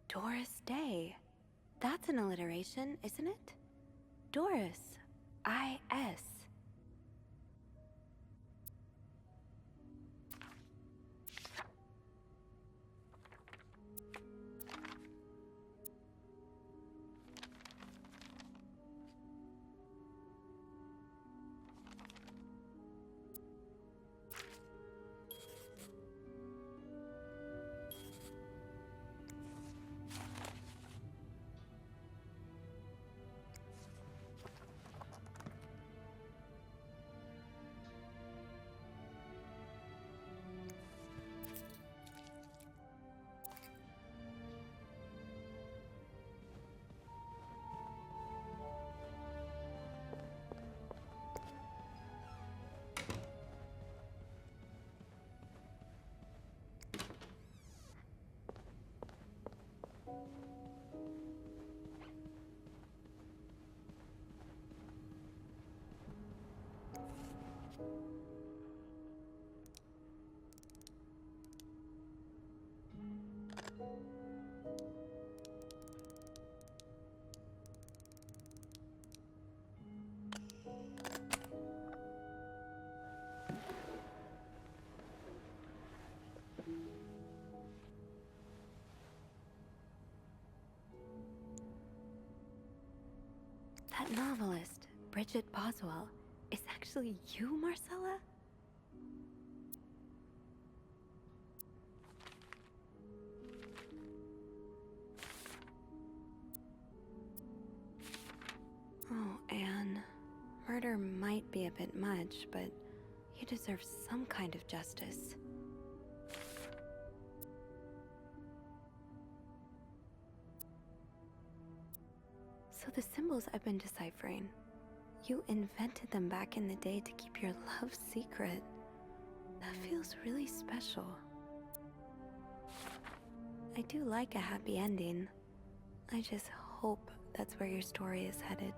Speaker 5: Doris Day. That's an alliteration, isn't it? Doris. I-S. That novelist, Bridget Boswell, is actually you, Marcella? Oh, Anne. Murder might be a bit much, but you deserve some kind of justice. So the symbols I've been deciphering, you invented them back in the day to keep your love secret. That feels really special. I do like a happy ending. I just hope that's where your story is headed.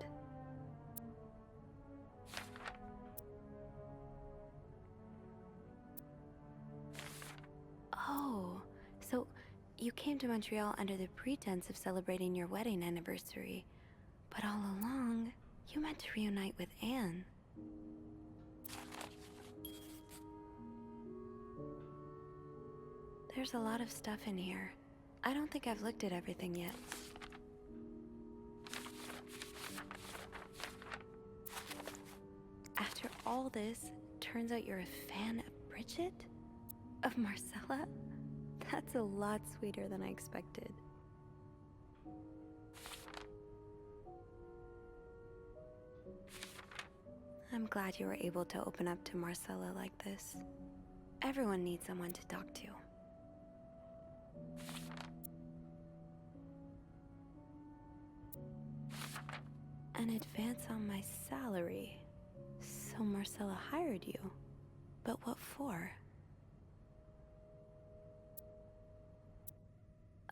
Speaker 5: Oh, so you came to Montreal under the pretense of celebrating your wedding anniversary. But all along, you meant to reunite with Anne. There's a lot of stuff in here. I don't think I've looked at everything yet. After all this, turns out you're a fan of Bridget? Of Marcella? That's a lot sweeter than I expected. I'm glad you were able to open up to Marcella like this. Everyone needs someone to talk to. An advance on my salary. So Marcella hired you. But what for?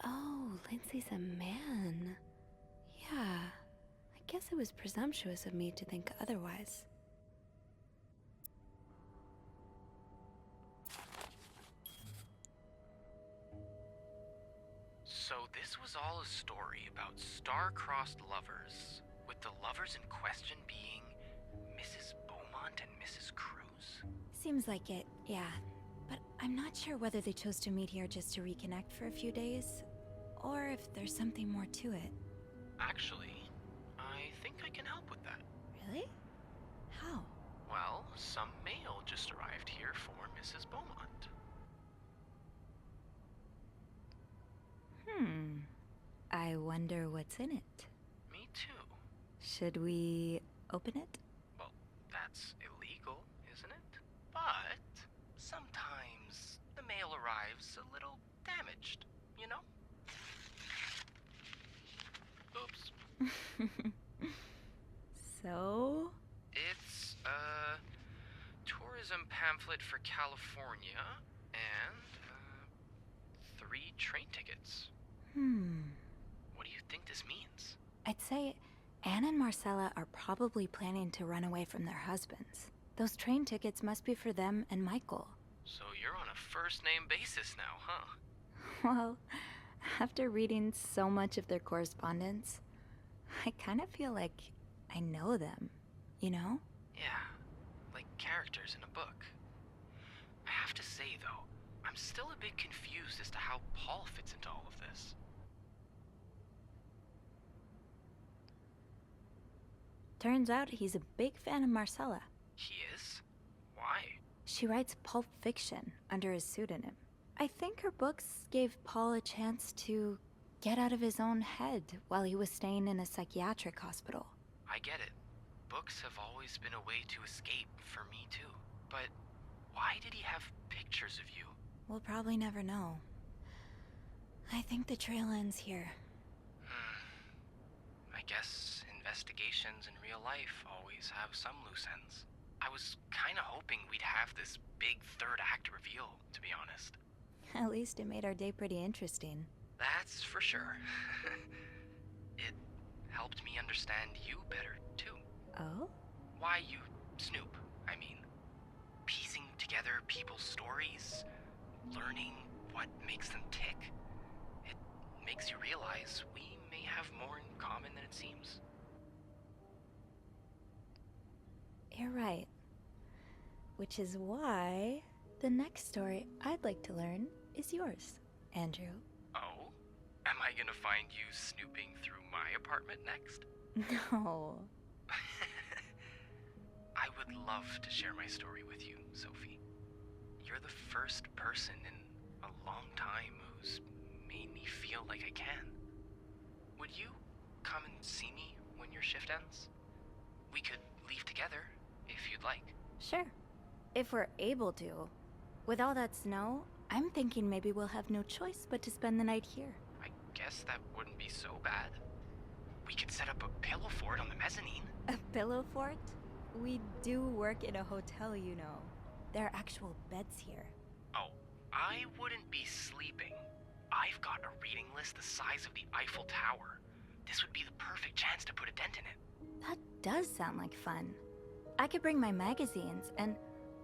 Speaker 5: Oh, Lindsay's a man. Yeah, I guess it was presumptuous of me to think otherwise.
Speaker 3: So this was all a story about star-crossed lovers, with the lovers in question being Mrs. Beaumont and Mrs. Cruz?
Speaker 1: Seems like it, yeah. But I'm not sure whether they chose to meet here just to reconnect for a few days, or if there's something more to it.
Speaker 3: Actually, I think I can help with that.
Speaker 1: Really? How?
Speaker 3: Well, some mail just arrived here for Mrs. Beaumont.
Speaker 1: I wonder what's in it.
Speaker 3: Me too.
Speaker 1: Should we open it?
Speaker 3: Well, that's illegal, isn't it? But sometimes the mail arrives a little damaged, you know? Oops.
Speaker 1: So?
Speaker 3: It's a tourism pamphlet for California and 3 train tickets. What do you think this means?
Speaker 1: I'd say Anne and Marcella are probably planning to run away from their husbands. Those train tickets must be for them and Michael.
Speaker 3: So you're on a first-name basis now, huh?
Speaker 1: Well, after reading so much of their correspondence, I kind of feel like I know them, you know?
Speaker 3: Yeah, like characters in a book. I have to say, though, I'm still a bit confused as to how Paul fits into all of this.
Speaker 1: Turns out he's a big fan of Marcella.
Speaker 3: He is? Why?
Speaker 1: She writes pulp fiction under his pseudonym. I think her books gave Paul a chance to get out of his own head while he was staying in a psychiatric hospital.
Speaker 3: I get it. Books have always been a way to escape for me, too. But why did he have pictures of you?
Speaker 1: We'll probably never know. I think the trail ends here.
Speaker 3: I guess investigations in real life always have some loose ends. I was kinda hoping we'd have this big third act reveal, to be honest.
Speaker 1: At least it made our day pretty interesting.
Speaker 3: That's for sure. It helped me understand you better, too.
Speaker 1: Oh?
Speaker 3: Why you snoop, I mean. Piecing together people's stories, learning what makes them tick. It makes you realize we may have more in common than it seems.
Speaker 1: You're right. Which is why the next story I'd like to learn is yours, Andrew.
Speaker 3: Oh? Am I gonna find you snooping through my apartment next?
Speaker 1: No.
Speaker 3: I would love to share my story with you, Sophie. You're the first person in a long time who's made me feel like I can. Would you come and see me when your shift ends? We could leave together, if you'd like.
Speaker 1: Sure. If we're able to. With all that snow, I'm thinking maybe we'll have no choice but to spend the night here.
Speaker 3: I guess that wouldn't be so bad. We could set up a pillow fort on the mezzanine.
Speaker 1: A pillow fort? We do work in a hotel, you know. There are actual beds here.
Speaker 3: Oh, I wouldn't be sleeping. I've got a reading list the size of the Eiffel Tower. This would be the perfect chance to put a dent in it.
Speaker 1: That does sound like fun. I could bring my magazines and,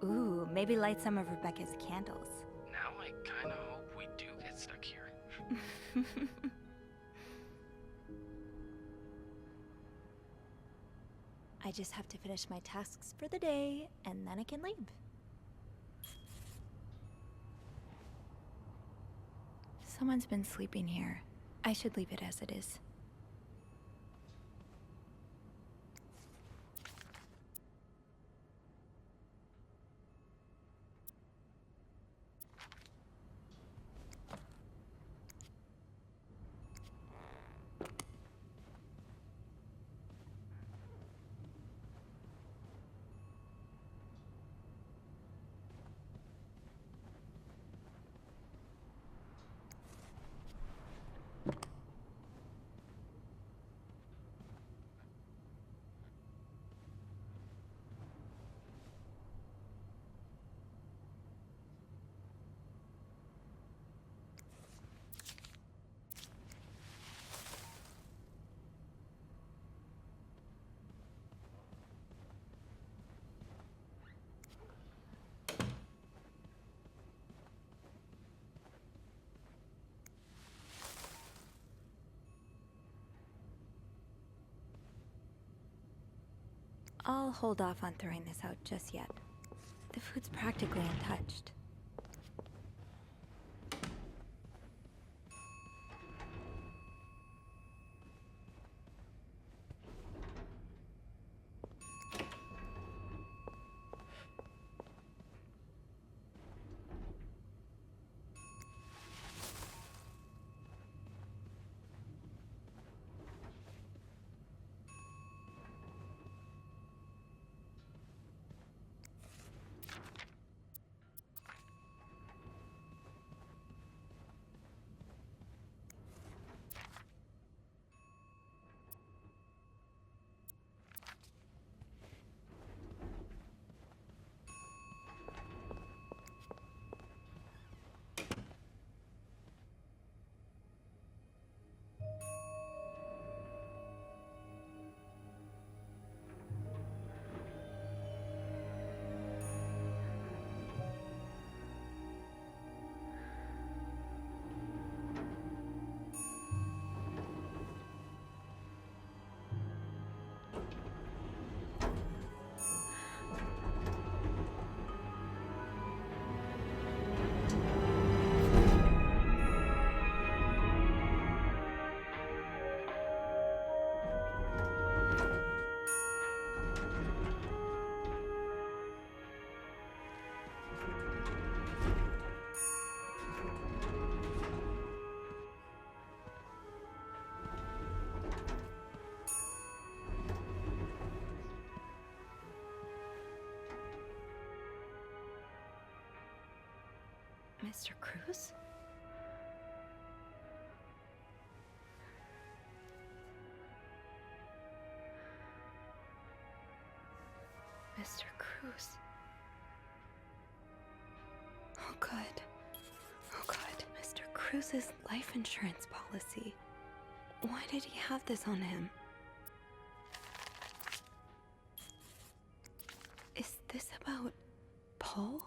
Speaker 1: ooh, maybe light some of Rebecca's candles.
Speaker 3: Now I kinda hope we do get stuck here.
Speaker 1: I just have to finish my tasks for the day, and then I can leave. Someone's been sleeping here. I should leave it as it is. I'll hold off on throwing this out just yet. The food's practically untouched.
Speaker 5: Mr. Cruz? Mr. Cruz. Oh, good. Oh, God. Mr. Cruz's life insurance policy. Why did he have this on him? Is this about Paul?